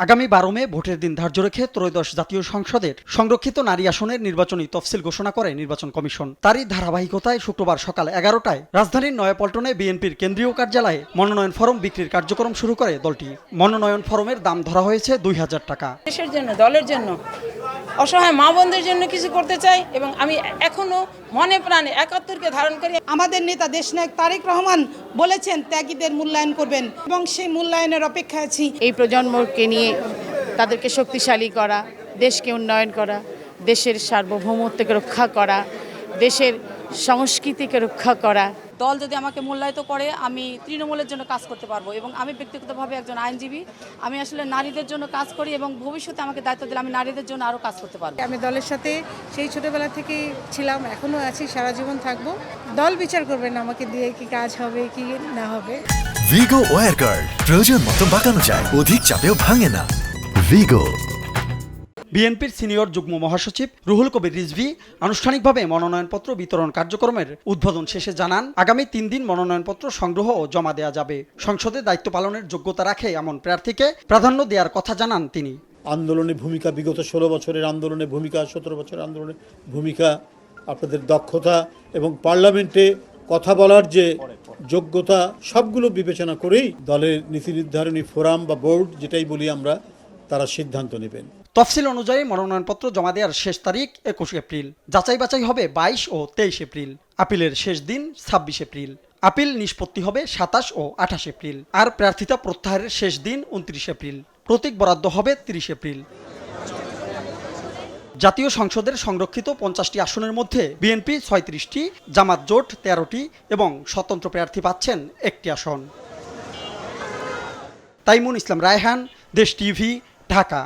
আগামী 12 মে ভোটের দিন ধার্য রেখে ত্রয়োদশ জাতীয় সংসদের সংরক্ষিত নারী আসনের নির্বাচনী তফসিল ঘোষণা করে নির্বাচন কমিশন। তারই ধারাবাহিকতায় শুক্রবার সকাল 11টায় রাজধানীর নয়াপল্টনে বিএনপির কেন্দ্রীয় কার্যালয়ে মনোনয়ন ফরম বিক্রির কার্যক্রম শুরু করে দলটি। মনোনয়ন ফরমের দাম ধরা হয়েছে 2000 টাকা। দেশের জন্য, দলের জন্য, অসহায় মা বোনদের জন্য কিছু করতে চাই এবং আমি এখনো মনে প্রাণে 71কে ধারণ করি। আমাদের নেতা দেশনায়ক তারেক রহমান বলেছেন ত্যাগীদের মূল্যায়ন করবেন এবং সেই মূল্যায়নের অপেক্ষায় আছি। এই প্রজন্মকে নিয়ে তাদেরকে শক্তিশালী করা, দেশকে উন্নয়ন করা, দেশের সার্বভৌমত্বকে রক্ষা করা, দেশের সংস্কৃতিকে রক্ষা করা। দল যদি আমাকে মূল্যায়িত করে আমি তৃণমূলের জন্য কাজ করতে পারবো এবং আমি ব্যক্তিগতভাবে একজন আইনজীবী, আমি আসলে নারীদের জন্য কাজ করি এবং ভবিষ্যতে আমাকে দায়িত্ব দিলে আমি নারীদের জন্য আরও কাজ করতে পারবো। আমি দলের সাথে সেই ছোটবেলা থেকেই ছিলাম, এখনো আছি, সারা জীবন থাকবো। দল বিচার করবেন আমাকে দিয়ে কি কাজ হবে কি না হবে। ভিগো ওয়্যার গার্ড প্রয়োজন মতো বাঁকানো যায়, অধিক চাপেও ভাঙে না। ভিগো। বিএনপির সিনিয়র যুগ্ম মহাসচিব রুহুল কবির রিজভী আনুষ্ঠানিকভাবে মনোনয়নপত্র বিতরণ কার্যক্রমের উদ্বোধন শেষে জানান, আগামী 3 দিন মনোনয়নপত্র সংগ্রহ ও জমা দেওয়া যাবে। সংসদে দায়িত্ব পালনের যোগ্যতা রাখে এমন প্রার্থীকে প্রাধান্য দেওয়ার কথা জানান তিনি। আন্দোলনের ভূমিকা, বিগত 16 বছরের আন্দোলনের ভূমিকা, 17 বছরের আন্দোলনের ভূমিকা, আপনাদের দক্ষতা এবং পার্লামেন্টে কথা বলার যে যোগ্যতা, সবগুলো বিবেচনা করেই দলের নীতি নির্ধারণী ফোরাম বা বোর্ড, যেটাই বলি আমরা, তারা সিদ্ধান্ত নেবেন। তফসিল অনুযায়ী মনোনয়নপত্র জমা দেওয়ার শেষ তারিখ 21 এপ্রিল, যাচাই বাছাই হবে 22 ও 23 এপ্রিল, আপিলের শেষ দিন 26 এপ্রিল, আপিল নিষ্পত্তি হবে 27 ও 28 এপ্রিল, আর প্রার্থিতা প্রত্যাহারের শেষ দিন 29 এপ্রিল। প্রতীক বরাদ্দ হবে 30 এপ্রিল। জাতীয় সংসদের সংরক্ষিত 50টি আসনের মধ্যে বিএনপি 36টি, জামাত জোট 13টি এবং স্বতন্ত্র প্রার্থী পাচ্ছেন 1টি আসন। তাইমুন ইসলাম রায়হান, দেশ টিভি, ঢাকা।